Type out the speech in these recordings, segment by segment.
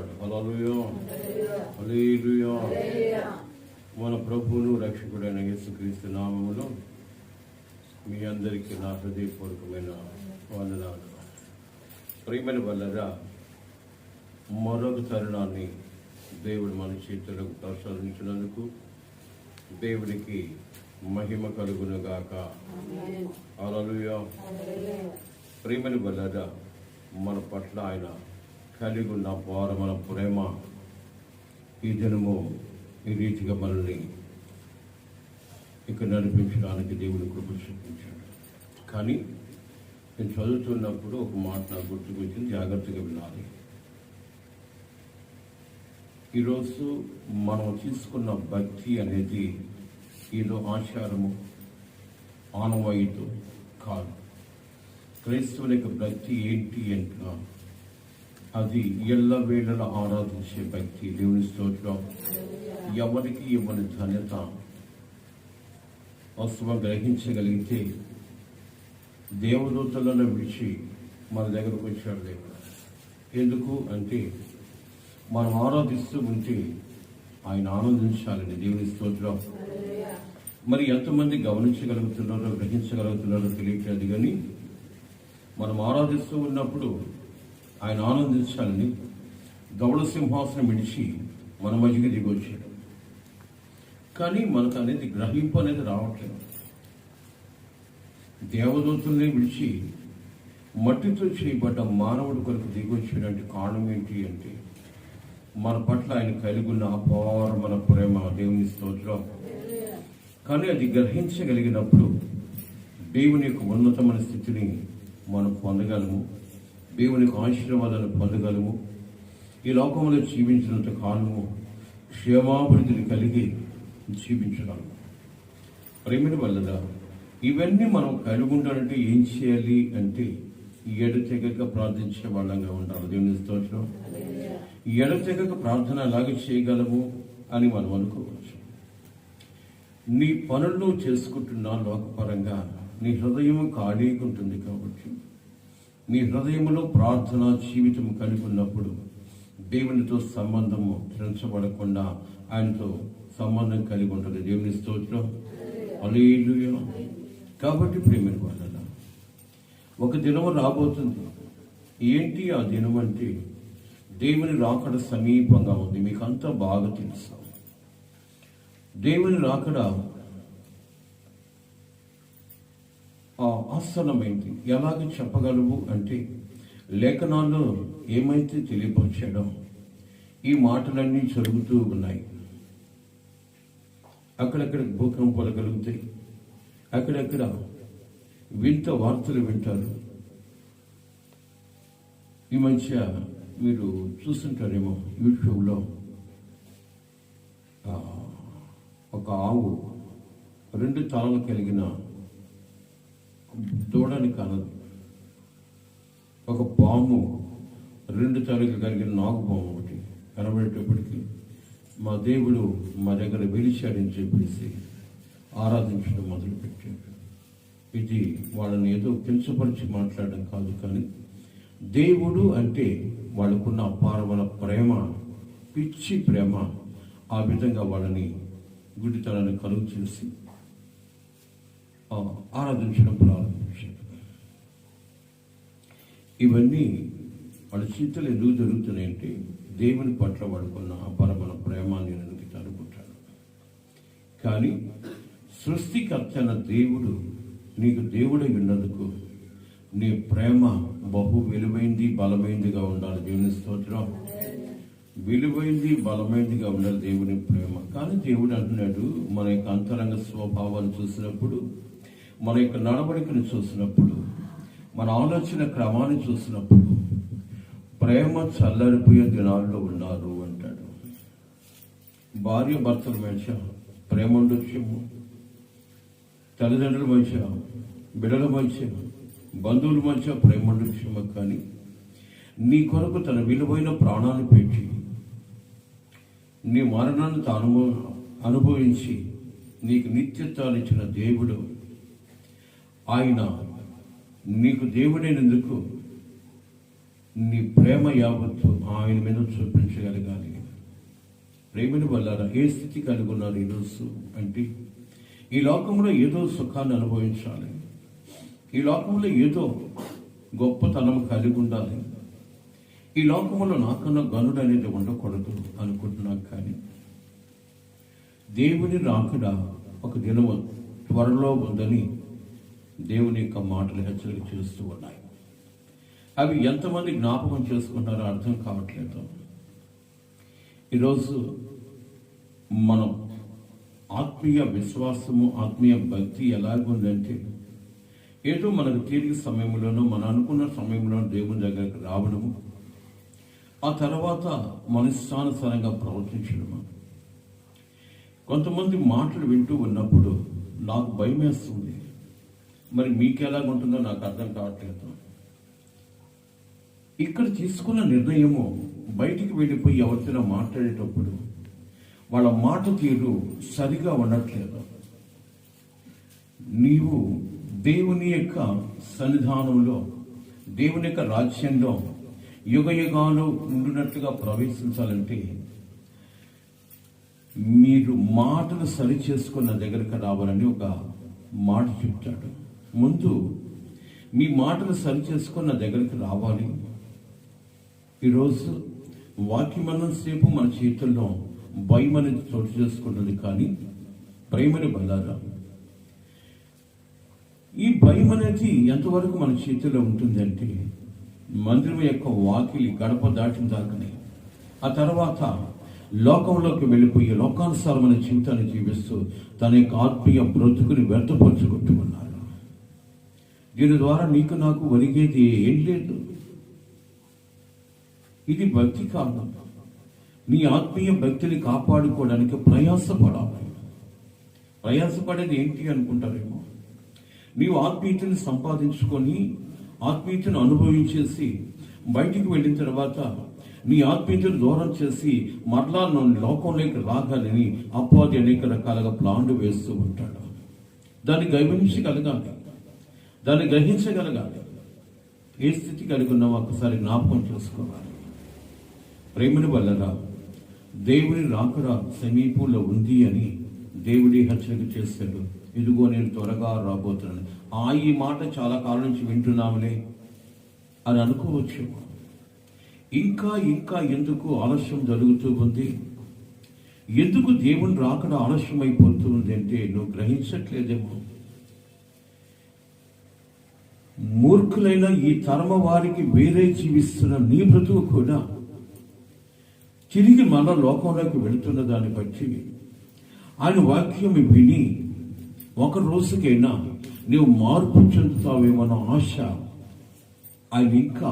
ఉంటాడు. హల్లెలూయా, హల్లెలూయా. మన ప్రభువును రక్షకుడైన యేసుక్రీస్తు నామములో మీ అందరికీ నా హృదయపూర్వకమైన వందనాలు. ప్రియమైన వల్లరా, మరొక తరుణాన్ని దేవుడు మన చేతులకు ప్రసాదించినందుకు దేవుడికి మహిమ కలుగునుగాక. హల్లెలూయా. ప్రియమైన వల్లరా, మన పట్ల ఆయన కలిగి ఉన్న అపారమైన ప్రేమ ఈ దినము ఈ రీతిగా మనల్ని ఇక్కడ నడిపించడానికి దేవుడు కృప చూపించాడు. కానీ నేను చదువుతున్నప్పుడు ఒక మాట నాకు గుర్తుకొచ్చింది, జాగ్రత్తగా వినాలి. ఈరోజు మనం తీసుకున్న భక్తి అనేది ఏదో ఆచారము ఆనవాయితీ కాదు. క్రైస్తవుల యొక్క భక్తి ఏంటి అంటే అది ఎల్లవేళలా ఆరాధించే భక్తి. దేవుని స్తోత్రం. ఎవరికి ఇవ్వని ధన్యత వాస్తవం గ్రహించగలిగితే దేవదూతలను విడిచి మన దగ్గరకు వచ్చాడు దేవుడు. ఎందుకు అంటే మనం ఆరాధిస్తూ ఉంటే ఆయన ఆనందించాలని. దేవుని స్తోత్రం. మరి ఎంతమంది గమనించగలుగుతున్నారో గ్రహించగలుగుతున్నారో తెలియట్లేదు, కానీ మనం ఆరాధిస్తూ ఉన్నప్పుడు ఆయన ఆనందించాలని గౌడ సింహాసనం విడిచి మన మధ్యకి దిగి వచ్చాడు. కానీ మనకు అనేది గ్రహింపు అనేది రావట్లేదు. దేవదూతుల్ని విడిచి మట్టితో చేయబడ్డ మానవుడి కొరకు దిగి వచ్చేటువంటి కారణం ఏంటి అంటే మన పట్ల ఆయన కలిగి ఉన్న అపారమైన ప్రేమ. దేవుని స్తోత్రం. కానీ అది గ్రహించగలిగినప్పుడు దేవుని యొక్క ఉన్నతమైన స్థితిని మనం పొందగలము, దేవుని యొక్క ఆశీర్వాదాలను పొందగలము, ఈ లోకంలో జీవించినంత కాలము క్షేమాభివృద్ధిని కలిగి జీవించగలము. ప్రేమిని వల్ల ఇవన్నీ మనం కలిగి ఉండాలంటే ఏం చేయాలి అంటే ఎడతెగక ప్రార్థించే వాళ్ళంగా ఉండాలి. దేవుని స్తోత్రం. ఎడతెగక ప్రార్థన అలాగే చేయగలము అని మనం అనుకోవచ్చు. నీ పనుల్లో చేసుకుంటున్న లోకపరంగా నీ హృదయం ఖాళీగా ఉంటుంది కాబట్టి నీ హృదయంలో ప్రార్థన జీవితం కలిగి ఉన్నప్పుడు దేవునితో సంబంధము తెంచబడకుండా ఆయనతో సంబంధం కలిగి ఉంటుంది. దేవుని స్తోత్రం. హల్లెలూయా. కాబట్టి ప్రేమైన వాళ్ళ ఒక దినము రాబోతుంది. ఏంటి ఆ దినం అంటే దేవుని రాకడ సమీపంగా ఉంది. మీకు అంతా బాగా తెలుసు. దేవుని రాకడ ఆసన్నమైంది. ఎలాగ చెప్పగలవు అంటే లేఖనాల్లో ఏమైతే తెలియపరిచాడో ఈ మాటలన్నీ జరుగుతూ ఉన్నాయి. అక్కడక్కడ భూకంపాలు కలుగుతాయి, అక్కడక్కడ వింత వార్తలు వింటారు. ఈ మధ్య మీరు చూస్తుంటారేమో యూట్యూబ్లో ఒక ఆవు 2 తలలు కలిగిన దూడని కనదు. ఒక పాము 2 తలలు కలిగిన నాగుపాము ఒకటి కనబడేటప్పటికి మా దేవుడు మా దగ్గర వెలిచాడని చెప్పేసి ఆరాధించడం మొదలుపెట్టాడు. ఇది వాళ్ళని ఏదో కించపరిచి మాట్లాడడం కాదు, కానీ దేవుడు అంటే వాళ్ళకున్న అపారమైన ప్రేమ, పిచ్చి ప్రేమ, ఆ విధంగా వాళ్ళని గుడితనాన్ని కలుగు చేసి ఆరాధించడం ప్రారంభించాడు. ఇవన్నీ వాళ్ళ చేతులు ఎందుకు జరుగుతున్నాయంటే దేవుని పట్ల వాడుకున్న అపారమైన ప్రేమాన్ని నేను అనుకుంటాను. కానీ సృష్టికర్తన దేవుడు నీకు దేవుడై ఉన్నందుకు నీ ప్రేమ బహు విలువైంది, బలమైందిగా ఉండాలి. దేవుని స్తోత్రం. విలువైంది, బలమైందిగా ఉండాలి దేవుని ప్రేమ. కానీ దేవుడు అంటున్నాడు, మన యొక్క అంతరంగ స్వభావాన్ని చూసినప్పుడు, మన యొక్క నడవడికను చూసినప్పుడు, మన ఆలోచన క్రమాన్ని చూసినప్పుడు ప్రేమ చల్లరిపోయే దినాల్లో ఉన్నారు అంటాడు. భార్య భర్తల మధ్య ప్రేమ ఉండొచ్చేమో, తల్లిదండ్రుల మధ్య, బిడ్డల మధ్య, బంధువుల మధ్య ప్రేమ ఉండొచ్చేమో, కానీ నీ కొరకు తన విలువైన ప్రాణాన్ని పెట్టి నీ మరణాన్ని తాను అనుభవించి నీకు నిత్యత్వాన్ని ఇచ్చిన దేవుడు, ఆయన నీకు దేవుడైనందుకు నీ ప్రేమ యావత్తు ఆయన మీద చూపించగలగాలి. ప్రేమని వల్ల ఏ స్థితి కలిగి ఉన్నారు ఈరోజు అంటే, ఈ లోకంలో ఏదో సుఖాన్ని అనుభవించాలి, ఈ లోకంలో ఏదో గొప్పతనం కలిగి ఉండాలి, ఈ లోకంలో నాకన్నా గనుడు అనేది ఉండకూడదు అనుకుంటున్నాను. కానీ దేవుని రాకడ ఒక దినము త్వరలో ఉందని దేవుని యొక్క మాటలు హెచ్చరిక చేస్తూ ఉన్నాయి. అవి ఎంతమంది జ్ఞాపకం చేసుకుంటారో అర్థం కావట్లేదు. ఈరోజు మనం ఆత్మీయ విశ్వాసము, ఆత్మీయ భక్తి ఎలాగుందంటే, ఏదో మనకు తీరిక సమయంలోనూ మనం అనుకున్న సమయంలో దేవుని దగ్గరకు రావడము, ఆ తర్వాత మనస్సానుసారంగా ప్రవర్తించడము. కొంతమంది మాటలు వింటూ ఉన్నప్పుడు నాకు భయం వేస్తుంది. మరి మీకు ఎలాగుంటుందో నాకు అర్థం కావట్లేదు. ఇక్కడ తీసుకున్న నిర్ణయము బయటికి వెళ్ళిపోయి ఎవరితో మాట్లాడేటప్పుడు వాళ్ళ మాట తీరు సరిగా ఉండట్లేదు. నీవు దేవుని యొక్క సన్నిధానంలో, దేవుని యొక్క రాజ్యంలో యుగ యుగాలు ఉండినట్లుగా ప్రవేశించాలంటే మీరు మాటలు సరి చేసుకున్న దగ్గరకు రావాలని ఒక మాట చెప్తాడు. ముందు మీ మాటలు సరి చేసుకున్న దగ్గరికి రావాలి. ఈరోజు వాక్యమన్నం సేపు మన చేతుల్లో భయం అనేది చోటు చేసుకుంటుంది, కానీ ప్రేమని బలారా, ఈ భయం అనేది ఎంతవరకు మన చేతిలో ఉంటుంది అంటే, మందిరం యొక్క వాకిలి గడప దాటిన దాకానే, ఆ తర్వాత లోకంలోకి వెళ్ళిపోయి లోకానుసారమైన జీవితాన్ని జీవిస్తూ తన యొక్క ఆత్మీయ బ్రతుకుని వ్యర్థపరుచుకుంటూ ఉన్నారు. దీని ద్వారా నీకు నాకు ఒరిగేది ఏం లేదు. ఇది భక్తి కాదు. నీ ఆత్మీయ భక్తిని కాపాడుకోవడానికి ప్రయాసపడాలి. ప్రయాసపడేది ఏంటి అనుకుంటారేమో. నీవు ఆత్మీయతని సంపాదించుకొని ఆత్మీయతను అనుభవించేసి బయటికి వెళ్ళిన తర్వాత నీ ఆత్మీయతను దూరం చేసి మరలా లోకంలోకి రాగాలని అపవాది అనేక రకాలుగా ప్లాన్లు వేస్తూ ఉంటాడు. దాన్ని గమనించగలగాలి, దాన్ని గ్రహించగలగాలి. ఏ స్థితి కలిగి ఉన్నామో ఒకసారి జ్ఞాపకం చేసుకోవాలి. ప్రేమని వల్లరా దేవుని రాకడ సమీపంలో ఉంది అని దేవుడి హెచ్చరిక చేశాడు. ఇదిగో నేను త్వరగా రాబోతున్నాను. ఈ మాట చాలా కాలం నుంచి వింటున్నాములే అని అనుకోవచ్చు. ఇంకా ఇంకా ఎందుకు ఆలస్యం జరుగుతూ ఉంది? ఎందుకు దేవుని రాకడ ఆలస్యం అయిపోతూ ఉంది అంటే నువ్వు గ్రహించట్లేదేమో. మూర్ఖులైన ఈ తరమ వారికి వేరే జీవిస్తున్న నీ బ్రతుకు కూడా తిరిగి మన లోకంలోకి వెళుతున్న దాన్ని బట్టి ఆయన వాక్యం విని ఒక రోజుకైనా నీవు మార్పు చెందుతావేమన్న ఆశ ఆయన ఇంకా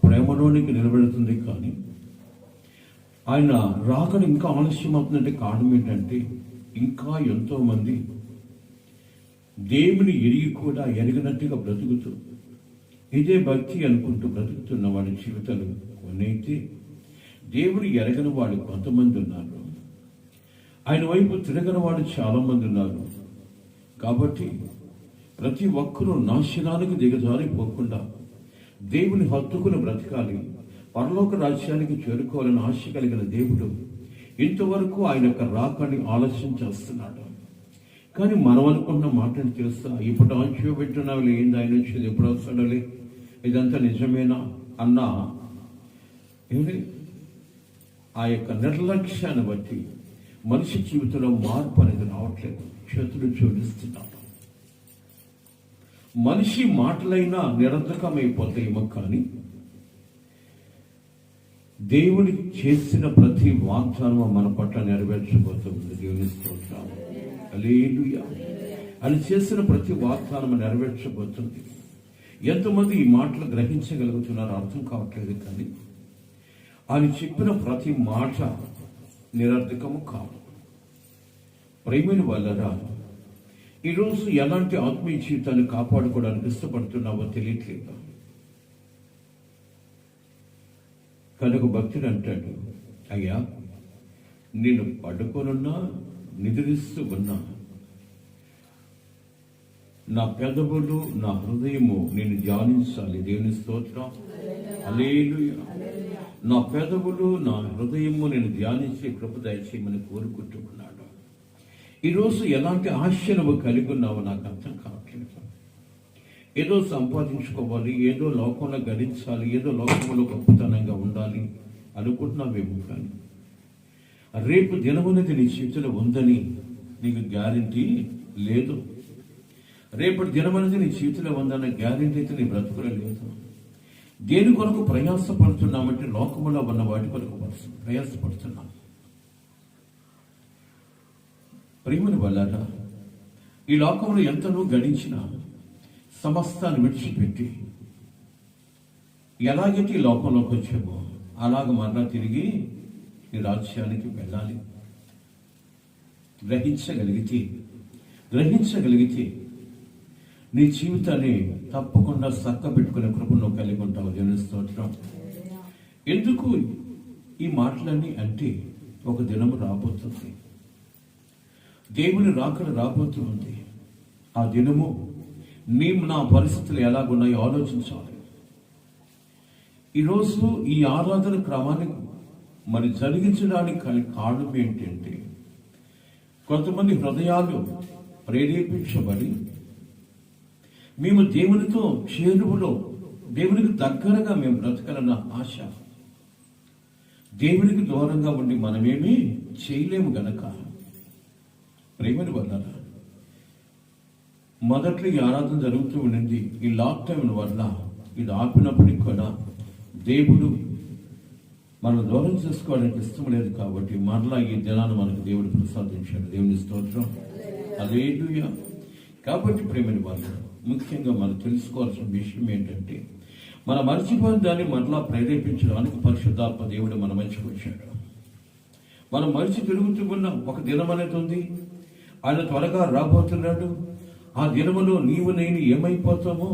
ప్రేమలోనికి నిలబెడుతుంది. కానీ ఆయన రాకడ ఇంకా ఆలస్యం అవుతుందంటే కారణం ఏంటంటే, ఇంకా ఎంతో మంది దేవుని ఎరిగి కూడా ఎరగనట్టుగా బ్రతుకుతూ ఇదే భక్తి అనుకుంటూ బ్రతుకుతున్న వాడి జీవితాలు కొనైతే, దేవుని ఎరగని వాడు కొంతమంది ఉన్నారు. ఆయన వైపు తిరగని వాడు చాలా మంది ఉన్నారు. కాబట్టి ప్రతి ఒక్కరూ నాశనానికి దిగజారిపోకుండా దేవుని హత్తుకుని బ్రతకాలి, పరలోక రాజ్యానికి చేరుకోవాలని ఆశ కలిగిన దేవుడు ఇంతవరకు ఆయన యొక్క రాకని ఆలస్యం చేస్తున్నాడు. కానీ మనం అనుకున్న మాటను తెలుస్తా, ఇప్పుడు ఆంక్ష పెట్టున్నావులే, ఏంది ఆయన వచ్చేది, ఎప్పుడు వస్తాడోలే, ఇదంతా నిజమేనా అన్న ఆ యొక్క నిర్లక్ష్యాన్ని బట్టి మనిషి జీవితంలో మార్పు అనేది రావట్లేదు. చేతులు జోడిస్తున్నాడు. మనిషి మాటలైనా నిరర్ధకమైపోతాయేమో, కానీ దేవుడి చేసిన ప్రతి వాగ్దానం మన పట్ల నెరవేర్చబోతుంది. దేవుని స్తోత్రం, హల్లెలూయా. అని చేసిన ప్రతి వాగ్దానం నెరవేర్చబోతుంది. ఎంతమంది ఈ మాటలు గ్రహించగలుగుతున్నారో అర్థం కావట్లేదు. కానీ ఆయన చెప్పిన ప్రతి మాట నిరర్ధకము కాదు. ప్రేమని వల్లరా ఈరోజు ఎలాంటి ఆత్మీయ జీవితాన్ని కాపాడుకోవడానికి ఇష్టపడుతున్నావో తెలియట్లేదు. కనుక భక్తుడు అంటాడు, అయ్యా నేను పడుకోనున్నా, నిద్రిస్తూ ఉన్నా, నా పెదవులు నా హృదయము నేను ధ్యానించాలి. దేవుని స్తోత్రం. హల్లెలూయా. నా పెదవులు నా హృదయము నేను ధ్యానించే కృప దయచేయమని కోరుకుంటున్నాను. ఈరోజు ఎలాంటి ఆశను కలిగి ఉన్నావో నాకు అర్థం కావట్లేదు. ఏదో సంపాదించుకోవాలి, ఏదో లోకంలో గడించాలి, ఏదో లోకంలో గొప్పతనంగా ఉండాలి అనుకుంటున్నావేమో, కానీ రేపు దినమనేది నీ చేతిలో ఉందని నీకు గ్యారంటీ లేదు. రేపటి దినమనేది నీ చేతిలో ఉందన్న గ్యారంటీ అయితే నీ బ్రతుకులో లేదు. దేని కొరకు ప్రయాసపడుతున్నామంటే లోకములో ఉన్న వాటి కొరకు ప్రయాసపడుతున్నాం. ప్రేమను వల్ల ఈ లోకంలో ఎంతనో గడించిన సమస్తాన్ని విడిచిపెట్టి ఎలాగైతే ఈ లోకంలోకి వచ్చామో అలాగ మరలా తిరిగి ఈ రాజ్యానికి వెళ్ళాలి. గ్రహించగలిగితే నీ జీవితాన్ని తప్పకుండా చక్కబెట్టుకునే కృపను కలిగి ఉంటావు. దేవుని స్తోత్రం. ఎందుకు ఈ మాటలన్నీ అంటే ఒక దినము రాబోతుంది, దేవుని రాకడ రాబోతుంది. ఆ దినము నా పరిస్థితులు ఎలాగున్నాయో ఆలోచించాలి. ఈరోజు ఈ ఆరాధన క్రమానికి మరి జరిగించడానికి కారణం ఏంటంటే, కొంతమంది హృదయాలు ప్రేరేపించబడి మేము దేవునితో చేరువలో, దేవునికి దగ్గరగా మేము బ్రతకాలన్న ఆశ, దేవునికి దూరంగా ఉండి మనమేమీ చేయలేము గనక ప్రేమని వల్ల మొదట్లో ఈ ఆరాధన జరుగుతూ ఉండింది. ఈ లాక్డౌన్ వల్ల ఇది ఆపినప్పటికి కూడా దేవుడు మనం దూరం చేసుకోవడానికి ఇష్టం లేదు కాబట్టి మరలా ఈ దినాన్ని మనకు దేవుడు ప్రసాదించాడు. దేవుని స్తోత్రం. హల్లెలూయా. కాబట్టి ప్రేమని వాళ్ళు ముఖ్యంగా మనం తెలుసుకోవాల్సిన విషయం ఏంటంటే, మన మర్చిపోయిన దాన్ని మరలా ప్రేరేపించడానికి పరిశుద్ధాత్మ దేవుడు మన మధ్యకు వచ్చాడు. మనం మరిచి తిరుగుతూ ఉన్నాం. ఒక దినం అనేది ఉంది, ఆయన త్వరగా రాబోతున్నాడు. ఆ దినములో నీవు నేను ఏమైపోతామో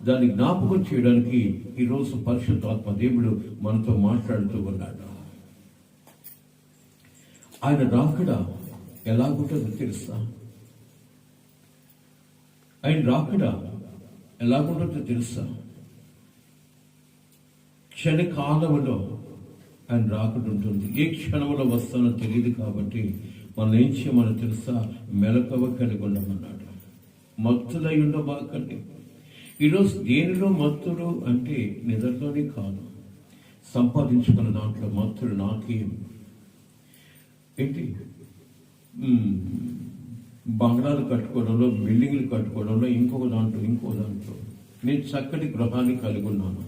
దాన్ని జ్ఞాపకం చేయడానికి ఈరోజు పరిశుద్ధాత్మ దేవుడు మనతో మాట్లాడుతూ ఉన్నాడు. ఆయన రాకడ ఎలాగుంటుందో తెలుసా? ఆయన రాకడ ఎలాగుంటుందో తెలుసా? క్షణకాలంలో ఆయన రాకడ ఉంటుంది. ఏ క్షణంలో వస్తానో తెలియదు కాబట్టి మనం ఏం చేయమని తెలుసా? మెలకువ కలిగి ఉండమన్నాడు. మత్తులై ఉండబాకండి. ఈరోజు దేనిలో మత్తుడు అంటే నిద్రలోనే కాదు, సంపాదించుకున్న దాంట్లో మత్తుడు. నాకేం ఏంటి బంగ్లాలు కట్టుకోవడంలో, బిల్డింగ్లు కట్టుకోవడంలో, ఇంకో దాంట్లో నేను చక్కటి గృహాన్ని కలిగి ఉన్నాను.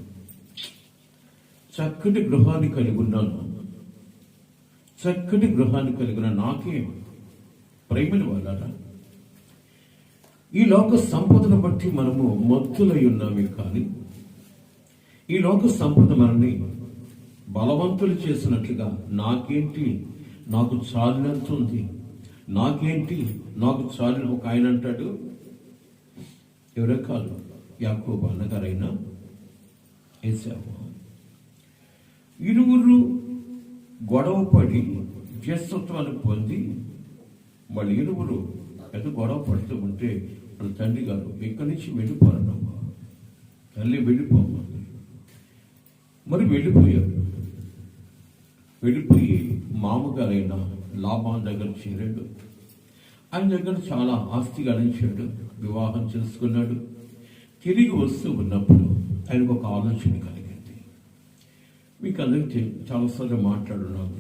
చక్కటి గృహాన్ని కలిగిన నాకేం? ప్రేమని వాళ్ళ ఈ లోక సంపదను బట్టి మనము మత్తులై ఉన్నామే, కానీ ఈ లోక సంపద మనల్ని బలవంతులు చేసినట్లుగా నాకేంటి, నాకు చాలినంత ఉంది, నాకేంటి, నాకు చాలిన. ఒక ఆయన అంటాడు, ఎవరో కాదు, యాకోబు అన్నగారైనా ఏశావు, ఇరువురు గొడవ పడి జ్యేష్ఠత్వాన్ని పొంది వాళ్ళు ఇరువురు పెద్ద గొడవ పడుతూ ఉంటే వాళ్ళ తండ్రి గారు ఇక్కడి నుంచి వెళ్ళిపోరన్నమ్మా, తల్లి వెళ్ళిపోమంది. మరి వెళ్ళిపోయి మామగారైన లాభాన్ దగ్గర చేరాడు. ఆయన దగ్గర చాలా ఆస్తి గణించాడు, వివాహం చేసుకున్నాడు. తిరిగి వస్తూ ఉన్నప్పుడు ఆయనకు ఒక ఆలోచన కలిగింది. మీకు అందరికీ చాలాసార్లు మాట్లాడున్నాను,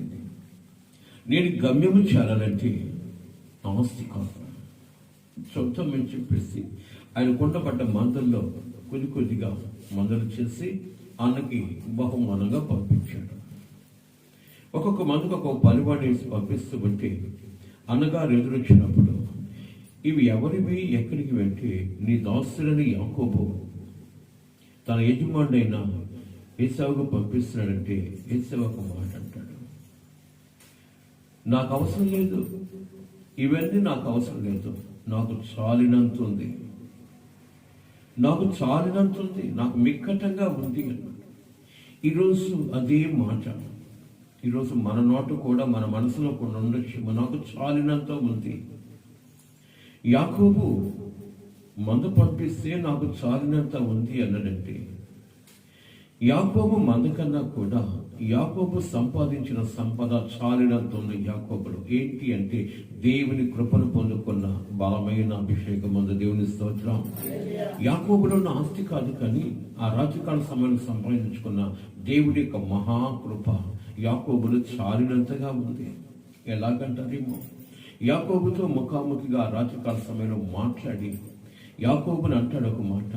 నేను గమ్యము చేరాలంటే ఆస్తి కాదు, సొంతం అని చెప్పేసి ఆయన కొండపడ్డ మందల్లో కొద్దిగా మందలు చేసి అన్నకి బహుమానంగా పంపించాడు. ఒక్కొక్క మందుకు ఒక్కొక్క పనివాడిని వేసి పంపిస్తూ ఉంటే అన్నగారు ఎదురొచ్చినప్పుడు, ఇవి ఎవరివి, ఎక్కడికి వెంటే నీ దాసులని యాకోబు తన యజమానుడైన ఏశావుకు పంపిస్తున్నాడంటే ఏశావు ఒక మాట అంటాడు, నాకు అవసరం లేదు, ఇవన్నీ నాకు అవసరం లేదు, నాకు చాలినంత ఉంది, నాకు మిక్కటంగా ఉంది అన్నాడు. ఈరోజు అదే మాట ఈరోజు మన నోటు కూడా మన మనసులో కూడా ఉండొచ్చు, నాకు చాలినంత ఉంది. యాకోబు మంద పంపిస్తే నాకు చాలినంత ఉంది అన్నాడంటే, యాకోబు మంద కన్నా కూడా యాకోబు సంపాదించిన సంపద చాలినంత ఉంది యాకోబులో. ఏంటి అంటే దేవుని కృపను పొందుకున్న బలమైన అభిషేకం ఉంది. దేవుని స్తోత్రం. యాకోబులో ఉన్న ఆస్తి కాదు, కానీ ఆ రాజకాల సమయంలో సంపాదించుకున్న దేవుడి యొక్క మహాకృప యాకోబులో చాలినంతగా ఉంది. ఎలాగంటారేమో, యాకోబుతో ముఖాముఖిగా రాజకాల సమయంలో మాట్లాడి యాకోబుని అంటాడు ఒక మాట,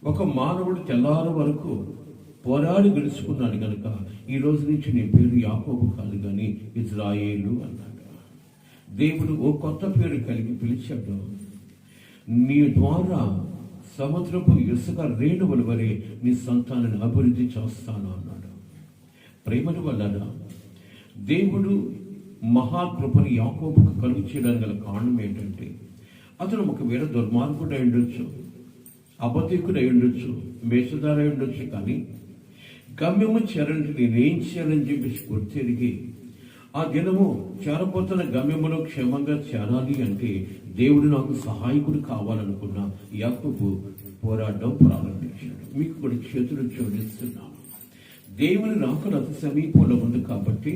ఒక మానవుడు తెల్లారు వరకు పోరాడి గెలుచుకున్నాడు కనుక ఈ రోజు నుంచి నీ పేరు యాకోబు కాదు కానీ ఇజ్రాయేలు అన్నాడు. దేవుడు ఓ కొత్త పేరు కలిగి పిలిచాడు. నీ ద్వారా సముద్రపు ఇసుక రేణువుల వరే నీ సంతానాన్ని అభివృద్ధి చేస్తాను అన్నాడు. ప్రేమను వల్ల దేవుడు మహాకృపను యాకోబుకు కలుగు చేయడానికి గల కారణం ఏంటంటే, అతను ఒకవేళ దుర్మార్గుడు అయి ఉండొచ్చు, అబద్ధికుడు అయి ఉండొచ్చు, వేషధార అయి ఉండొచ్చు, కానీ గమ్యము చేరంటే నేనేం చేయాలని చెప్పేసి గుర్తెరిగి ఆ దినము చేరబోతున్న గమ్యములో క్షేమంగా చేరాలి అంటే దేవుడు నాకు సహాయకుడు కావాలనుకున్న యాకోబు పోరాడడం ప్రారంభించాడు. మీకు కూడా చేతులు జోడిస్తున్నాను. దేవుని రాకడ అతి సమీపంలో ఉంది కాబట్టి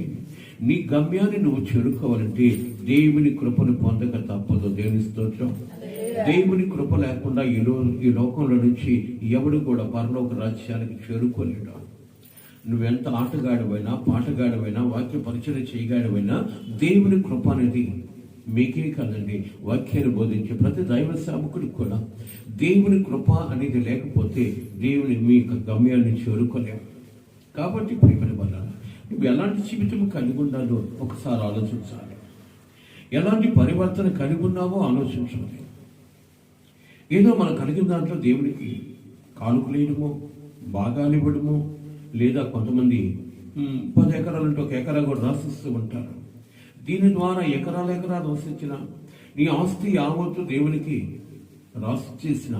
నీ గమ్యాన్ని నువ్వు చేరుకోవాలంటే దేవుని కృపను పొందక తప్పదు. దేవుని స్తోత్రం. దేవుని కృప లేకుండా ఈ లోకంలో నుంచి ఎవడు కూడా పరలోక రాజ్యానికి చేరుకోలేడు. నువ్వెంత ఆటగాడివైనా, పాటగాడివైనా, వాక్య పరిచయం చేయగాడివైనా దేవుని కృప అనేది మీకే కాదండి, వాక్యాన్ని బోధించే ప్రతి దైవ సేవకుడికి కూడా దేవుని కృప అనేది లేకపోతే దేవుని మీ గమ్యాన్ని చేరుకోలేము. కాబట్టి ప్రియమైన వల్ల నువ్వు ఎలాంటి జీవితం కలిగి ఉండాలో ఒకసారి ఆలోచించాలి. ఎలాంటి పరివర్తన కలిగి ఉన్నావో ఆలోచించాలి. ఏదో మనం కలిగిన దాంట్లో దేవునికి కానుకలేయడమో, భాగాలు ఇవ్వడమో, లేదా కొంతమంది 10 ఎకరాలంటే 1 ఎకరా కూడా రాసిస్తూ ఉంటారు. దీని ద్వారా ఎకరాలు రాసిచ్చిన నీ ఆస్తి యావత్తు దేవునికి రాసి చేసిన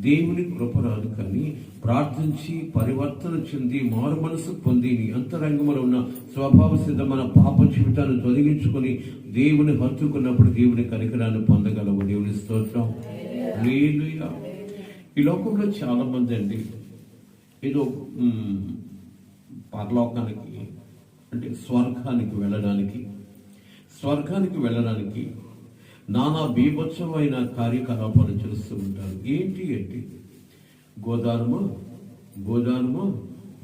దేవుని కృప రాదు, కానీ ప్రార్థించి పరివర్తన చెంది మారు మనసు పొంది నీ అంతరంగంలో ఉన్న స్వభావ సిద్ధమైన పాప జీవితాన్ని తొలగించుకొని దేవుని హత్తుకున్నప్పుడు దేవుని కనికరాన్ని పొందగలవు. దేవుని స్తోత్రం. హల్లెలూయా. ఈ లోకంలో చాలా మంది అండి ఏదో పరలోకానికి అంటే స్వర్గానికి వెళ్ళడానికి నానా బీభత్సమైన కార్యకలాపాలు చేస్తూ ఉంటారు. ఏంటి అంటే గోదానము,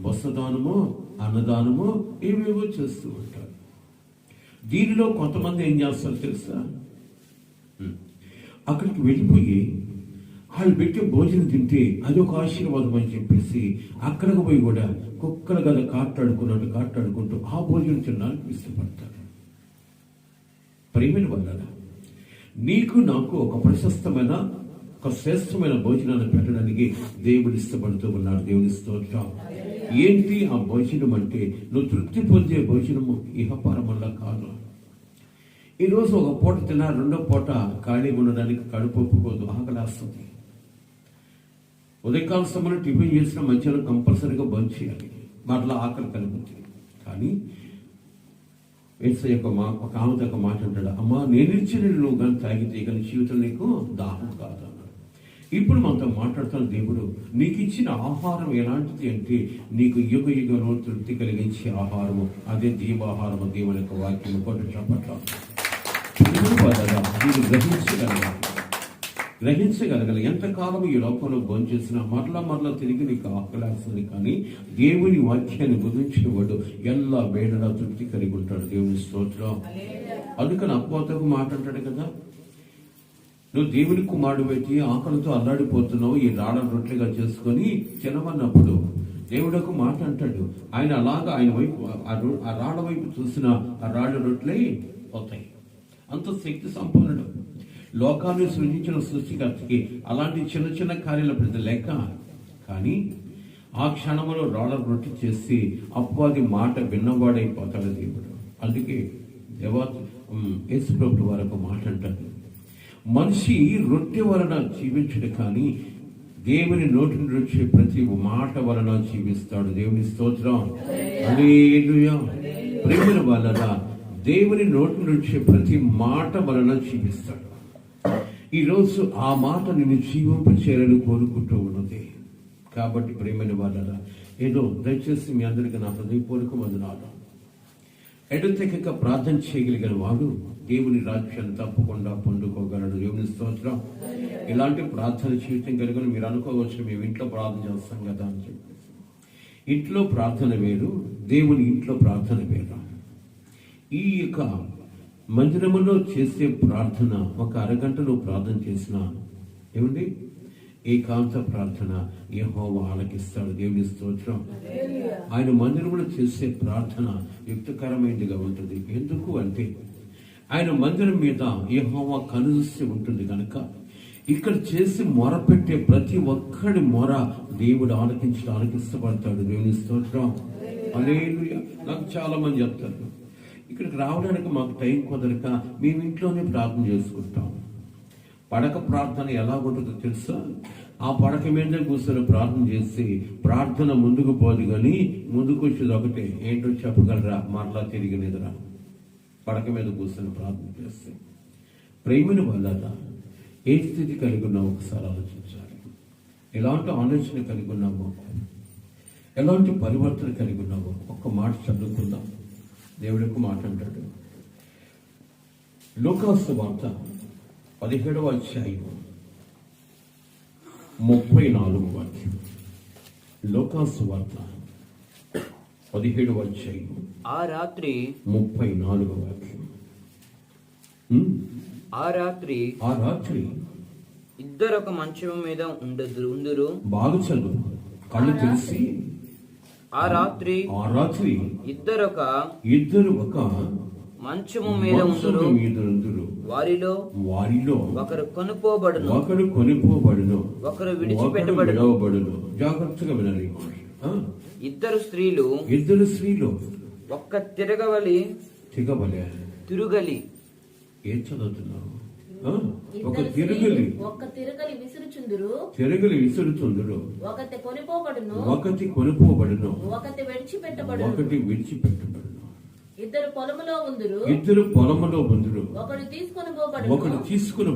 వస్త్రదానము, అన్నదానము ఏవేవో చేస్తూ ఉంటారు. దీనిలో కొంతమంది ఏం చేస్తారో తెలుసా, అక్కడికి వెళ్ళిపోయి వాళ్ళు పెట్టే భోజనం తింటే అది ఒక ఆశీర్వాదం అని చెప్పేసి అక్కడికి పోయి కూడా కుక్కల గద కాట్లాడుకుంటూ ఆ భోజనం తినడానికి ఇష్టపడతారు. ప్రేమని వల్ల నీకు నాకు ఒక ప్రశస్తమైన ఒక శ్రేష్టమైన భోజనాన్ని పెట్టడానికి దేవుడు ఇష్టపడుతూ ఉన్నాడు. దేవుని స్తోత్రం. ఏంటి ఆ భోజనం అంటే, నువ్వు తృప్తి పొందే భోజనము ఇహపరమల్లా కాదు. ఈరోజు ఒక పూట తిన్నా, రెండో పూట ఖాళీగా ఉండడానికి కడుపు ఒప్పుకోదు, ఆకలేస్తుంది. ఉదయకాల సమయంలో టిఫిన్ చేసిన మధ్యాహ్నం కంపల్సరీగా బంద్ చేయాలి, మరలా ఆకలి కలుగుతుంది. కానీ యేసయ్య ఒక ఆమెతో ఒక మాట అంటాడు, అమ్మా నేను ఇచ్చిన నువ్వు కానీ తాగితే కానీ జీవితం నీకు దాహం కాదు అన్నాడు. ఇప్పుడు మనతో మాట్లాడుతున్న దేవుడు నీకు ఇచ్చిన ఆహారం ఎలాంటిది అంటే, నీకు యుగ తృప్తి కలిగించే ఆహారము, అదే జీవాహారము. దేవుని యొక్క వాక్యం కొట్టు చెప్పట్ల గ్రహించగలగాలి. ఎంతకాలం ఈ లోకంలో భోంచేసినా మరలా తిరిగి నీకు ఆకలేస్తుంది, కానీ దేవుని వాక్యాన్ని బుధించేవాడు ఎల్లా వేడలా తృప్తి కలిగి ఉంటాడు. దేవుని స్తోత్రం. అందుకని అపోతకు మాట అంటాడు కదా, నువ్వు దేవుని కుమారుడు అయితే ఆకలితో అల్లాడిపోతున్నావు, ఈ రాళ్ళ రొట్టెగా చేసుకొని తినమన్నప్పుడు దేవుడు మాట అంటాడు. ఆయన అలాగా ఆయన వైపు ఆ రాళ్ళ వైపు చూసిన ఆ రాళ్ళ రొట్టెలై పోతాయి. అంత శక్తి సంపన్నుడు, లోకాన్ని సృజించిన సృష్టికర్తకి అలాంటి చిన్న కార్యాల ప్రతి లెక్క. కానీ ఆ క్షణంలో రాళ్ళ రొట్టె చేసి అపవాది మాట విన్నవాడైపోతాడు దేవుడు. అందుకే యేసుప్రభువు వారు ఒక మాట అంటారు, మనిషి రొట్టె వలన జీవించడు, కానీ దేవుని నోటి నుండి వచ్చే ప్రతి మాట వలన జీవిస్తాడు. దేవుని స్తోత్రం. హల్లెలూయా. ప్రేమ వలన దేవుని నోటి నుండి వచ్చే ప్రతి మాట వలన జీవిస్తాడు. ఈరోజు ఆ మాట నిన్ను జీవింపచేయాలని కోరుకుంటూ ఉన్నది. కాబట్టి ప్రేమైన వాళ్ళ ఏదో దయచేసి మీ అందరికీ నా హృదయపూర్వక వందనాలు. ఎడతెగక ప్రార్థన చేయగలిగిన వాడు దేవుని రాజ్యాన్ని తప్పకుండా పొందుకోగలడు. దేవుని స్తోత్రం. ఇలాంటి ప్రార్థన జీవితం కలిగిన మీరు అనుకోవచ్చు, మేము ఇంట్లో ప్రార్థన చేస్తాం కదా అని చెప్పేసి. ఇంట్లో ప్రార్థన వేరు, దేవుని ఇంట్లో ప్రార్థన వేరు. ఈ యొక్క మందిరములో చేసే ప్రార్థన ఒక అరగంటలో ప్రార్థన చేసిన ఏమండి ఏకాంత ప్రార్థన యెహోవా ఆలకిస్తాడు. దేవుని స్తోత్రం. ఆయన మందిరంలో చేసే ప్రార్థన యుక్తకరమైనదిగా ఉంటుంది. ఎందుకు అంటే ఆయన మందిరం మీద యెహోవా కనుదృష్టి ఉంటుంది కనుక ఇక్కడ చేసి మొరపెట్టే ప్రతి ఒక్కడి మొర దేవుడు ఆలకించబడతాడు. దేవుని స్తోత్రం. హల్లెలూయా. నాకు చాలా మంది చెప్తారు, ఇక్కడికి రావడానికి మాకు టైం కుదరక మేము ఇంట్లోనే ప్రార్థన చేసుకుంటాం. పడక ప్రార్థన ఎలా ఉంటుందో తెలుసా? ఆ పడక మీద కూర్చొని ప్రార్థన చేసి ప్రార్థన ముందుకు పోదు, కానీ ముందుకు వచ్చేది ఒకటే, ఏంటో చెప్పగలరా? మరలా తిరిగి నిద్ర. పడక మీద కూర్చొని ప్రార్థన చేస్తే ప్రేమిని వల్ల ఏ స్థితి కలిగి ఉన్నావు ఒకసారి ఆలోచించాలి. ఎలాంటి ఆలోచన కలిగి ఉన్నావో, ఎలాంటి పరివర్తన కలిగి ఉన్నావో ఒక్క మాట చదువుకుందాం. దేవుడు ఒక మాట అంటాడు. లూకాసు వార్త 17వ అధ్యాయం 34వ వాక్యం. లూకాసు వార్త 17వ అధ్యాయం ఆ రాత్రి 34వ వాక్యం. ఆ రాత్రి ఇద్దరు ఒక మంచం మీద ఉందురు. బాగా చదువు, కళ్ళు తెలిసి. ఆ రాత్రి ఇద్దరు ఒక మంచము మీద ఉందురు. వారిలో ఒకరు కొనుపోబడును, ఒకరు విడిచిపెట్టబడును. జాగ్రత్తగా వినాలి. ఇద్దరు స్త్రీలు ఒక్క తిరగలి ఏం చదువుతున్నావు? ఒక తిరగలి విసురుచుందురు. ఒకటి కొనిపోబడును, ఒకటి విడిచిపెట్టబడును. ఇద్దరు పొలములో ఉందురు. ఒకడు తీసుకొని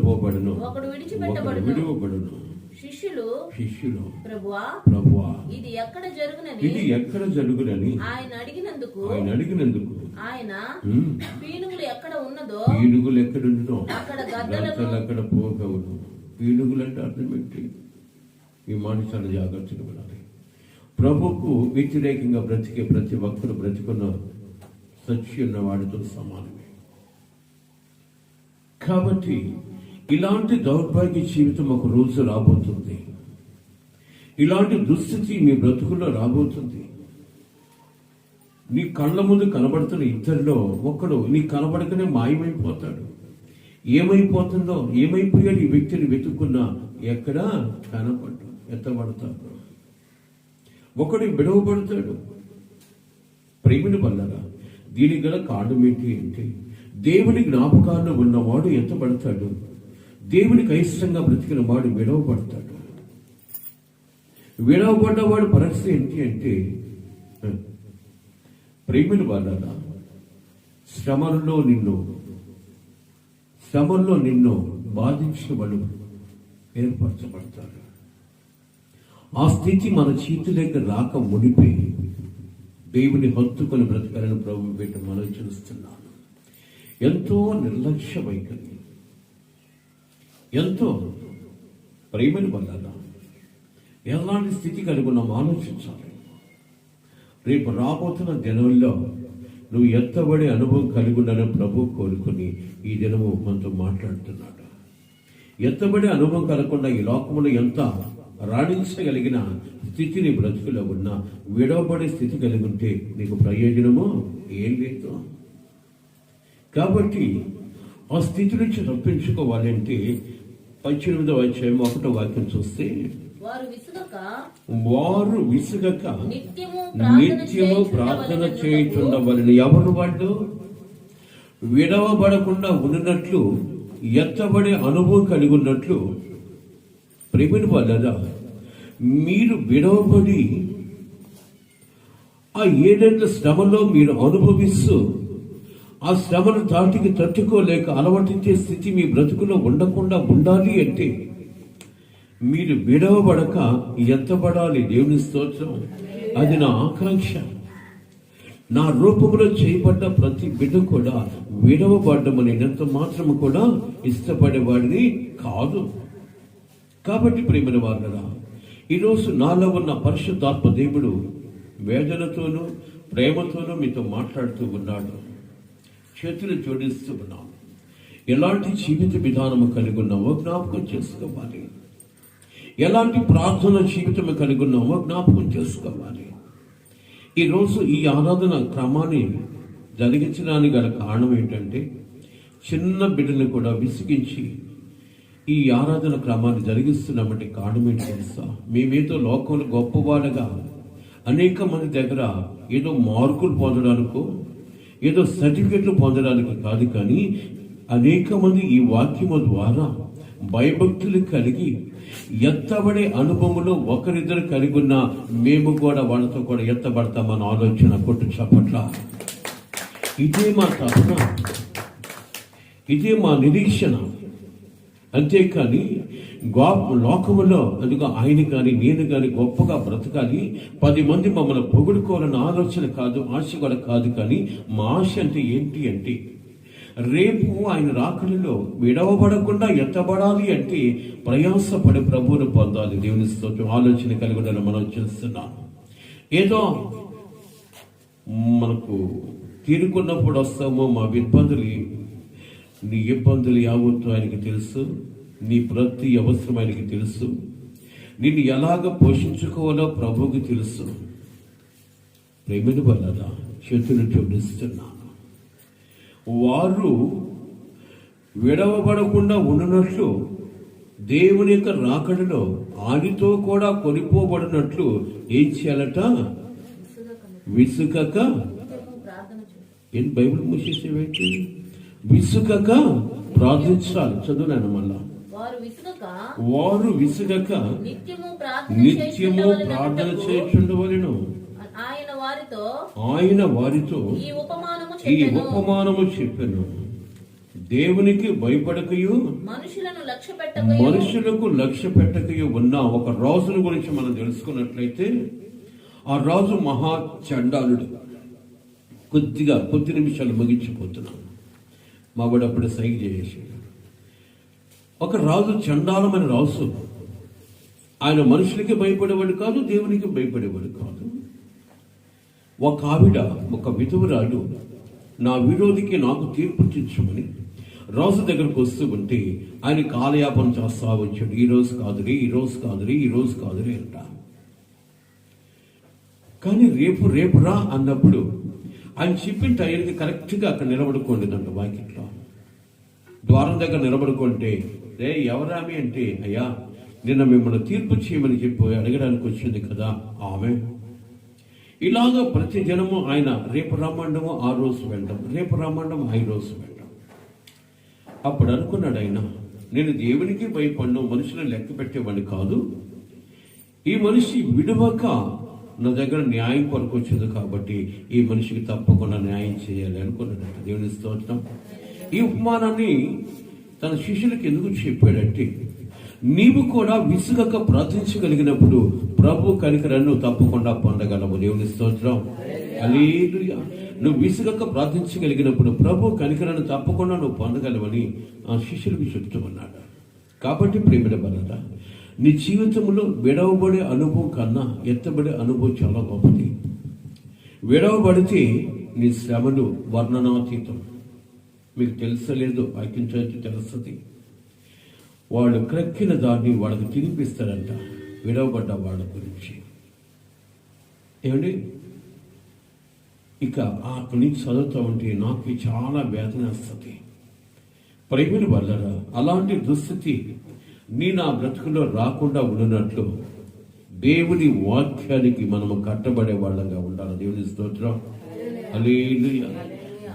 పోబడును, ఒకడు విడిచిపెట్టబడును. శిష్యులు ప్రభువా ఇది ఎక్కడ జరుగునని ఆయన అడిగినందుకు ఆయన పీనుగులు ఎక్కడ ఉన్నదో అక్కడ గద్దలు పోగవును. పీనుగులు అంటే అర్థం ఏంటి? ఈ మాట చాలా జాగ్రత్తగా వినాలి. ప్రభుకు వ్యతిరేకంగా బ్రతికే ప్రతి ఒక్కరు బ్రతికున్న సచ్చి ఉన్న వాడితో సమానమే. కాబట్టి ఇలాంటి దౌర్భాగ్య జీవితం ఒక రోజు రాబోతుంది. ఇలాంటి దుస్థితి మీ బ్రతుకుల్లో రాబోతుంది. నీ కళ్ళ ముందు కనబడుతున్న ఇద్దరిలో ఒకడు నీ కనబడకనే మాయమైపోతాడు. ఏమైపోయాడు ఈ వ్యక్తిని వెతుక్కున్నా ఎక్కడా కనపడ్డు, ఎత్తబడతాడు. ఒకడు విడవబడతాడు. ప్రేమిని వల్లరా దీనికి గల కారణం ఏంటి అంటే దేవుని జ్ఞాపకాల్లో ఉన్నవాడు ఎత్తబడతాడు. దేవునికి అయిష్టంగా బ్రతికిన వాడు విడవబడతాడు. విడవబడ్డవాడు పరిస్థితి ఏంటి అంటే ప్రేమిని వల్ల శ్రమల్లో నిన్ను బాధించిన వాళ్ళు ఏర్పరచబడతారు. ఆ స్థితి మన చేతులకు రాక మునిపి దేవుని హత్తుకొని బ్రతకాలని ప్రభు పెట్టి మనం చూస్తున్నాను. ఎంతో నిర్లక్ష్య వైఖరి, ఎంతో ప్రేమని వల్ల ఎలాంటి స్థితి కలిగి ఉన్నాం ఆలోచించాలి. రేపు రాబోతున్న దినంలో నువ్వు ఎత్తబడే అనుభవం కలిగి ఉండాలని ప్రభు కోరుకుని ఈ దినము మనతో మాట్లాడుతున్నాడు. ఎత్తబడే అనుభవం కలగకుండా ఈ లోకములో ఎంత రాణించగలిగిన స్థితిని బ్రతుకులో ఉన్నా విడవబడే స్థితి కలిగి ఉంటే నీకు ప్రయోజనమో ఏం లేదు. కాబట్టి ఆ స్థితి నుంచి తప్పించుకోవాలంటే 18వ అధ్యాయం 1వ వాక్యం చూస్తే వారు విసుగక నిత్యము ప్రార్థన చేయుచుండవలెను. ఎవరు వాళ్ళు? విడవబడకుండా ఉన్నట్లు, ఎత్తబడే అనుభవం కలిగి ఉన్నట్లు. ప్రేమిని వాళ్ళరా మీరు విడవబడి ఆ 7 శ్రమలో మీరు అనుభవిస్తూ ఆ శ్రమను దాటికి తట్టుకోలేక అలవాటించే స్థితి మీ బ్రతుకులో ఉండకుండా ఉండాలి అంటే మీరు విడవబడక ఎత్తబడాలి. దేవుని స్తోత్రం. అది నా ఆకాంక్ష. నా రూపంలో చేయబడ్డ ప్రతి బిడ్డ కూడా విడవబడ్డమని ఎంత మాత్రము కూడా ఇష్టపడేవాడిని కాదు. కాబట్టి ప్రేమైన వారులారా, ఈరోజు నాలో ఉన్న పరిశుద్ధాత్మ దేవుడు వేదనతోనూ ప్రేమతోనూ మీతో మాట్లాడుతూ ఉన్నాడు. చేతులు జోడిస్తూ ఉన్నాను. ఎలాంటి జీవిత విధానము కలిగి ఉన్నామో జ్ఞాపకం చేసుకోవాలి. ఎలాంటి ప్రార్థన జీవితము కలిగి ఉన్నామో జ్ఞాపకం చేసుకోవాలి. ఈరోజు ఈ ఆరాధన క్రమాన్ని జరిగించడానికి గల కారణం ఏంటంటే, చిన్న బిడ్డను కూడా విసిగించి ఈ ఆరాధన క్రమాన్ని జరిగిస్తున్నామంటే కారణం ఏంటి తెలుసా? మేమేదో లోకంలో గొప్పవాళ్ళగా అనేక మంది దగ్గర ఏదో మార్కులు పొందడానికో ఏదో సర్టిఫికెట్లు పొందడానికి కాదు, కానీ అనేక మంది ఈ వాక్యము ద్వారా భయభక్తులు కలిగి ఎత్తబడే అనుభవంలో ఒకరిద్దరు కలిగి ఉన్న మేము కూడా వాళ్ళతో కూడా ఎత్తబడతామన్న ఆలోచన కొట్టు చప్పట్ల. ఇదే మా తపన, ఇదే మా నిరీక్షణ. అంతేకాని లోకములో అందుకు ఆయన కానీ నేను కానీ గొప్పగా బ్రతకాలి, 10 మంది మమ్మల్ని పొగుడుకోవాలన్న ఆలోచన కాదు, ఆశ కూడా కాదు. కానీ మా ఆశ అంటే ఏంటి అంటే, రేపు ఆయన రాకడలో విడవబడకుండా ఎత్తబడాలి అంటే ప్రయాసపడి ప్రభువును పొందాలి. దేవుని స్తోత్రం. ఆలోచన కలిగి ఉండాలని మనం చేస్తున్నాం. ఏదో మనకు తీరుకున్నప్పుడు వస్తామో మా ఇబ్బందులు, నీ ఇబ్బందులు యావత్తు ఆయనకి తెలుసు. నీ ప్రతి అవసరం ఆయనకి తెలుసు. నిన్ను ఎలాగ పోషించుకోవాలో ప్రభువుకి తెలుసు. ప్రేమిన వల్ల చేతులు జోడిస్తున్నాను. వారు విడవబడకుండా ఉన్నట్లు దేవుని యొక్క రాకడలో ఆయనతో కూడా కొనిపోబడినట్లు ఏం చేయాలట? విసుకక. ఏం బైబిల్ మూసేసేవేంటి? విసుకక ప్రార్థించాలి. చదువునాను మళ్ళా. వారు విసుగక నిత్యము ప్రార్థన చేయుచుండవలెను. ఆయన వారితో ఈ ఉపమానము చెప్పెను. దేవునికి భయపడకయు మనుషులకు లక్ష్య పెట్టకయు ఉన్న ఒక రాజుల గురించి మనం తెలుసుకున్నట్లయితే, ఆ రాజు మహా చండాలుడు. కొద్ది నిమిషాలు ముగించిపోతున్నాను. మా వాడు అప్పుడు సైగ చేసి, ఒక రాజు చండాలమైన రాజు. ఆయన మనుషులకి భయపడేవాడు కాదు, దేవునికి భయపడేవాడు కాదు. ఒక ఆవిడ, ఒక విధవరాలు, నా విరోధికి నాకు తీర్పు తీర్చమని రాజు దగ్గరకు వస్తూ ఉంటే ఆయన కాలయాపన చేస్తా వచ్చాడు. ఈ రోజు కాదురే, ఈ రోజు కాదురే, ఈ రోజు కాదురే అంట. కానీ రేపు రా అన్నప్పుడు ఆయన చెప్పిన టైంకి కరెక్ట్గా అక్కడ నిలబడుకోండిదంట. వాకిట్లో ద్వారం దగ్గర నిలబడుకుంటే, రే ఎవరామి అంటే, అయ్యా నిన్న మిమ్మల్ని తీర్పు చేయమని చెప్పి అడగడానికి వచ్చింది కదా ఆమె. ఇలాగా ప్రతి జనము ఆయన రేపు రమ్మండము ఆ రోజు వెళ్ళడం, రేపు రమ్మండం ఆ రోజు వెళ్ళడం. అప్పుడు అనుకున్నాడు ఆయన, నేను దేవునికి భయపడను, మనుషులను లెక్క పెట్టేవాడిని కాదు. ఈ మనిషి విడవక నా దగ్గర న్యాయం కొరకు వచ్చింది కాబట్టి ఈ మనిషికి తప్పకుండా న్యాయం చేయాలి అనుకున్నాడంట. దేవుని స్తోత్రం. ఈ ఉపమానాన్ని తన శిష్యులకు ఎందుకు చెప్పాడంటే, నీవు కూడా విసుగక ప్రార్థించగలిగినప్పుడు ప్రభు కనికరాన్ని తప్పకుండా పొందగలవు. దేవుని స్తోత్రం. హల్లెలూయా. నువ్వు విసుగక ప్రార్థించగలిగినప్పుడు ప్రభు కనికరాన్ని తప్పకుండా నువ్వు పొందగలవని ఆ శిష్యులకు చెప్తూ ఉన్నాడు. కాబట్టి ప్రేమిడ బలరా, నీ జీవితంలో విడవబడే అనుభవం కన్నా ఎత్తబడే అనుభవం చాలా గొప్పది. విడవబడితే నీ శ్రమలు వర్ణనాతీతం. మీకు తెలుసలేదు, వాక్యం చదివితే తెలుస్తుంది. వాళ్ళు క్రక్కిన దాన్ని వాళ్ళకి తినిపిస్తారంట, విడవబడ్డ వాళ్ళ గురించి. ఏమండి, ఇక అక్కడి నుంచి చదువుతూ ఉంటే నాకు చాలా వేదన వస్తుంది. ప్రేమిని వల్లరా, అలాంటి దుస్థితి నా బ్రతుకులో రాకుండా ఉన్నట్లు దేవుని వాక్యానికి మనము కట్టబడే వాళ్ళగా ఉండాలి. దేవుని స్తోత్రం. హల్లెలూయా.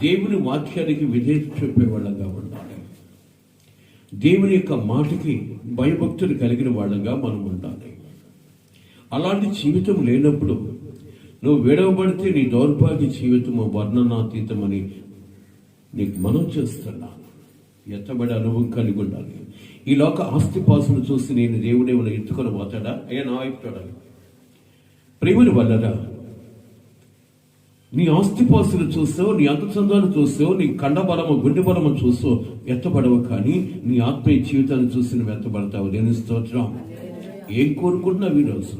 దేవుని వాక్యానికి విధేయత చూపే వాళ్ళగా ఉండాలి. దేవుని యొక్క మాటకి భయభక్తులు కలిగిన వాళ్ళగా మనం ఉండాలి. అలాంటి జీవితం లేనప్పుడు నువ్వు విడవబడితే నీ దౌర్భాగ్య జీవితము వర్ణనాతీతమని నీకు మనం చేస్తున్నాను. ఎత్తబడి అనుభవం కలిగి ఉండాలి. ఈ లోక ఆస్తిపాసులు చూసి నేను దేవుడేమైనా ఎత్తుకొని పోతాడా? అయ్యా నా వైపు చూడాలి. ప్రేమని వల్లరా నీ ఆస్తిపాసులు చూస్తావు, నీ అంతచందాలు చూస్తావు, నీ కండబలము గుండె బలము చూస్తావు, ఎత్తబడవు. కానీ నీ ఆత్మీయ జీవితాన్ని చూసి నువ్వు ఎత్తబడతావు. నేను స్తోత్రం. ఏం కోరుకుంటున్నావు ఈరోజు?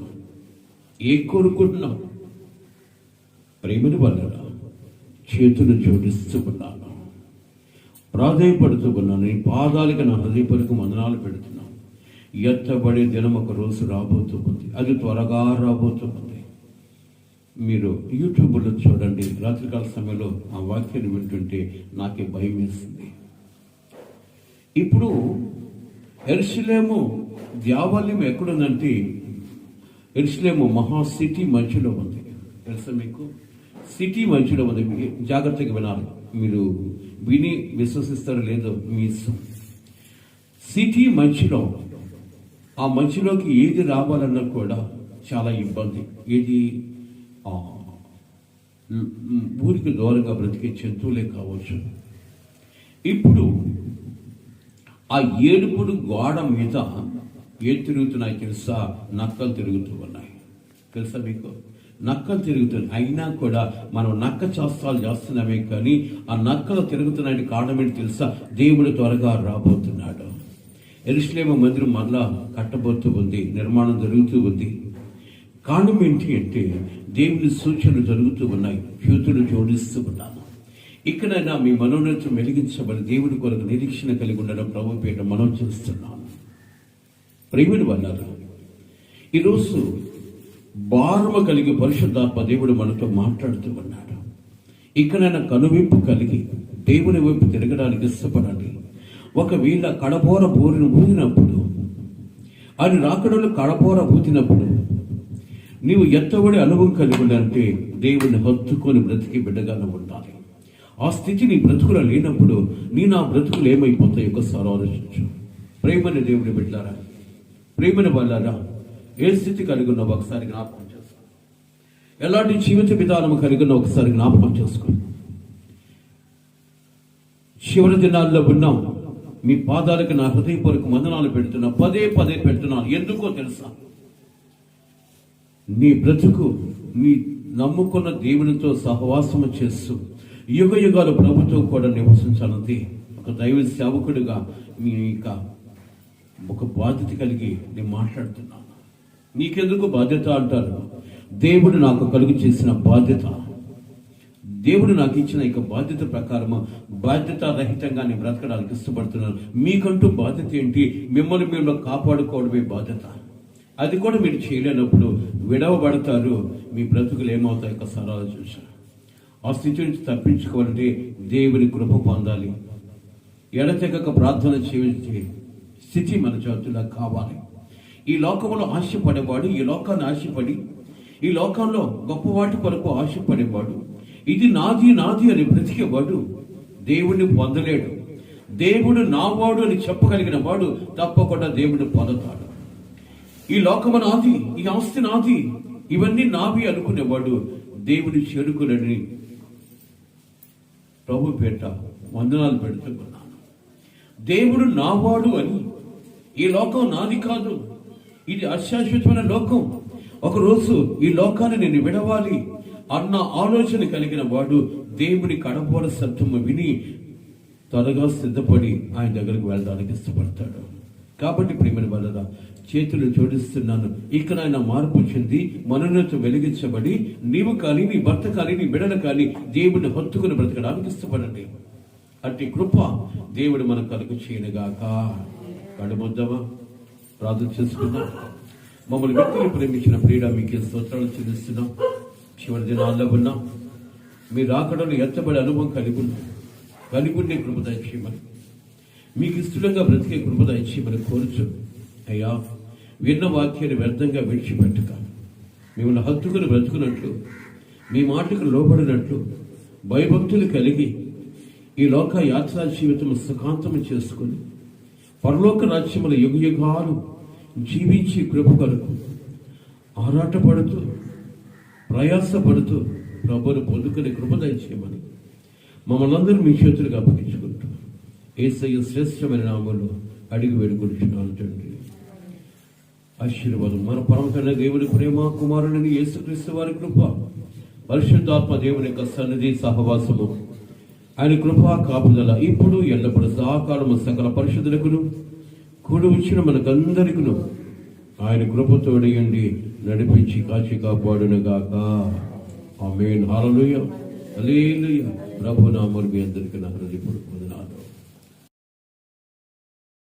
ఏం కోరుకుంటున్నావు? ప్రేమని వల్లరా చేతులు జోడిస్తూ ఉన్నాను, ప్రాధేయపడుతూ ఉన్నాను. నీ పాదాలకి నా హృదయపరకు వందనాలు పెడుతున్నాను. ఎత్తబడే దినం ఒక రోజు రాబోతూ ఉంది. అది త్వరగా రాబోతూ ఉంది. మీరు యూట్యూబ్లో చూడండి. రాత్రికాల సమయంలో ఆ వాక్యాన్ని వింటుంటే నాకే భయం వేస్తుంది. ఇప్పుడు యెరూషలేము దేవాలయం ఎక్కడుందంటే, యెరూషలేము మహా సిటీ మధ్యలో ఉంది. తెలుసా మీకు? సిటీ మధ్యలో ఉంది. జాగ్రత్తగా వినాలి. మీరు విని విశ్వసిస్తారో లేదో మీ ఇష్టం. సిటీ మధ్యలో, ఆ మధ్యలోకి ఏది రావాలన్నా కూడా చాలా ఇబ్బంది. ఏది? ఊరికి దూరంగా బ్రతికే జంతువులే కావచ్చు. ఇప్పుడు ఆ ఏడుపుడు గోడ మీద ఏం తిరుగుతున్నాయి తెలుసా? నక్కలు తిరుగుతూ ఉన్నాయి. తెలుసా మీకు? నక్కలు తిరుగుతున్నాయి. అయినా కూడా మనం నక్క చేస్తాలు చేస్తున్నామే, కానీ ఆ నక్కలు తిరుగుతున్నాయని కారణం ఏంటి తెలుసా? దేవుడు త్వరగా రాబోతున్నాడు. యెరూషలేము మందిరం మరలా కట్టబోతూ ఉంది, నిర్మాణం జరుగుతూ ఉంది. కారణం ఏంటి అంటే దేవుని సూచనలు జరుగుతూ ఉన్నాయి, చేతులు జోడిస్తూ ఉన్నాను. ఇక్కడైనా మీ మనోన్నతం వెలిగించబడి దేవుడి కొరకు నిరీక్షణ కలిగి ఉండడం ప్రభు పేట మనం చూస్తున్నాను. ప్రేమిని వల్లారా, ఈరోజు భారము కలిగి పరిశుద్ధాత్మ దేవుడు మనతో మాట్లాడుతూ ఉన్నాడు. ఇక్కడైనా కనువిప్పు కలిగి దేవుని వైపు తిరగడానికి ఇష్టపడండి. ఒకవేళ కడబోర బోరును ఊదినప్పుడు, ఆయన రాకడలు కడబోర ఊదినప్పుడు నీవు ఎత్తబడి అనుభవం కలిగి ఉండాలంటే దేవుని హత్తుకొని బ్రతికి బిడ్డగానే ఉండాలి. ఆ స్థితి నీ బ్రతుకులో లేనప్పుడు నా బ్రతుకులు ఏమైపోతాయి? ఒకసారి ఆలోచించు. ప్రేమని దేవుని బిడ్డారా, ప్రేమని వాళ్ళారా, ఏ స్థితి కలిగి ఉన్నావు ఒకసారి జ్ఞాపకం చేసుకో. ఎలాంటి జీవిత విధానం కలిగి ఉన్నావు ఒకసారి జ్ఞాపకం చేసుకో. చివరి దినాల్లో ఉన్నాం. మీ పాదాలకు నా హృదయపూర్వక వందనాలు పెడుతున్నా, పదే పదే పెడుతున్నాను. ఎందుకో తెలుసా? నీ బ్రతుకు నీ నమ్ముకున్న దేవునితో సహవాసము చేస్తూ యుగ యుగాలు ప్రభుత్వం కూడా నివసించాలని ఒక దైవ సేవకుడిగా మీ ఒక బాధ్యత కలిగి నేను మాట్లాడుతున్నాను. నీకెందుకు బాధ్యత అంటారు? దేవుడు నాకు కలుగు చేసిన బాధ్యత, దేవుడు నాకు ఇచ్చిన ఇక బాధ్యత ప్రకారము బాధ్యత రహితంగా నేను బ్రతకడానికి ఇష్టపడుతున్నాను. మీకంటూ బాధ్యత ఏంటి? మిమ్మల్ని మేము కాపాడుకోవడమే బాధ్యత. అది కూడా మీరు చేయలేనప్పుడు విడవబడతారు. మీ బ్రతుకులు ఏమవుతాయి? ఒకసారి ఆలోచించారు. ఆ స్థితి నుంచి తప్పించుకోవాలంటే దేవుని కృప పొందాలి. ఎడతెగక ప్రార్థన చేయించే స్థితి మన చేతుల్లో కావాలి. ఈ లోకంలో ఆశపడేవాడు, ఈ లోకాన్ని ఆశపడి ఈ లోకంలో గొప్పవాటి కొరకు ఆశపడేవాడు, ఇది నాది నాది అని బ్రతికేవాడు దేవుణ్ణి పొందలేడు. దేవుడు నావాడు అని చెప్పగలిగిన వాడు తప్పకుండా దేవుడిని పొందుతాడు. ఈ లోకము నాది, ఈ ఆస్తి నాది, ఇవన్నీ నావి అనుకునేవాడు దేవుని చేరుకునని ప్రభు పేట వందనాలు పెడుతున్నాను. దేవుడు నావాడు అని, ఈ లోకం నాది కాదు, ఇది అశాశ్వతమైన లోకం, ఒకరోజు ఈ లోకాన్ని నేను విడవాలి అన్న ఆలోచన కలిగిన వాడు దేవుని కడబోర శబ్దము విని త్వరగా సిద్ధపడి ఆయన దగ్గరకు వెళ్ళడానికి ఇష్టపడతాడు. కాబట్టి ప్రేమని వలన చేతులు జోడిస్తున్నాను. ఇక్కడ ఆయన మార్పు చెంది మనోన్నత వెలిగించబడి నీవు కానీ, నీ భర్త కానీ, నీ బిడ్డలు కానీ దేవుడిని హత్తుకుని బ్రతకడానికి ఇష్టపడండి. అట్టి కృప దేవుడు మనకు కలుగు చేయనుగాక. కడుముద్దామా, ప్రార్థన చేసుకుందాం. మమ్మల్ని వ్యక్తులు ప్రేమించిన ప్రియుడ మీకు స్తోత్రాలు చెల్లిస్తున్నాం. చివరి దినాల్లో ఉన్నాం. మీరు రాకడలు ఎత్తబడి అనుభవం కలిగి ఉండే కృప దయచేయమని, మీకు ఇష్టంగా బ్రతికే కృప దయచేయమని కోరుచు. అయ్యా, విన్న వాక్యాన్ని వ్యర్థంగా విడిచిపెట్టక మిమ్మల్ని హత్తుకుని బ్రతుకున్నట్లు, మీ మాటకు లోబడినట్లు భయభక్తులు కలిగి ఈ లోక యాత్రా జీవితం సుఖాంతము చేసుకుని పరలోక రాజ్యముల యుగ యుగాలు జీవించి కృప కొరకు ఆరాటపడుతూ ప్రయాసపడుతూ ప్రభువును పొందుకునే కృప దయచేయమని మమ్మల్ని అందరూ మీ చేతులకు అప్పగించుకుంటాం. యేసయ్య శ్రేష్టమైన నామంలో అడిగి వేడుకుంటున్నాను తండ్రి. ఆశీర్వాదం మన పరమతండ్రి దేవుని ప్రేమ, కుమారుని యేసుక్రీస్తు వారి కృప, పరిశుద్ధాత్మ దేవుని యొక్క సన్నిధి సహవాసము, ఆయన కృపా కాపుదల ఇప్పుడు ఎల్లప్పుడు సహకారము సకల పరిశుద్ధులకును కూడి వచ్చిన మనకందరికను ఆయన కృపతోడియండి నడిపించి కాచి కాపాడునుగాక. ఆమేన్. హల్లెలూయా, హల్లెలూయా. ప్రభునామమున మీ అందరికీ నా హృదయపూర్వక వందనాలు.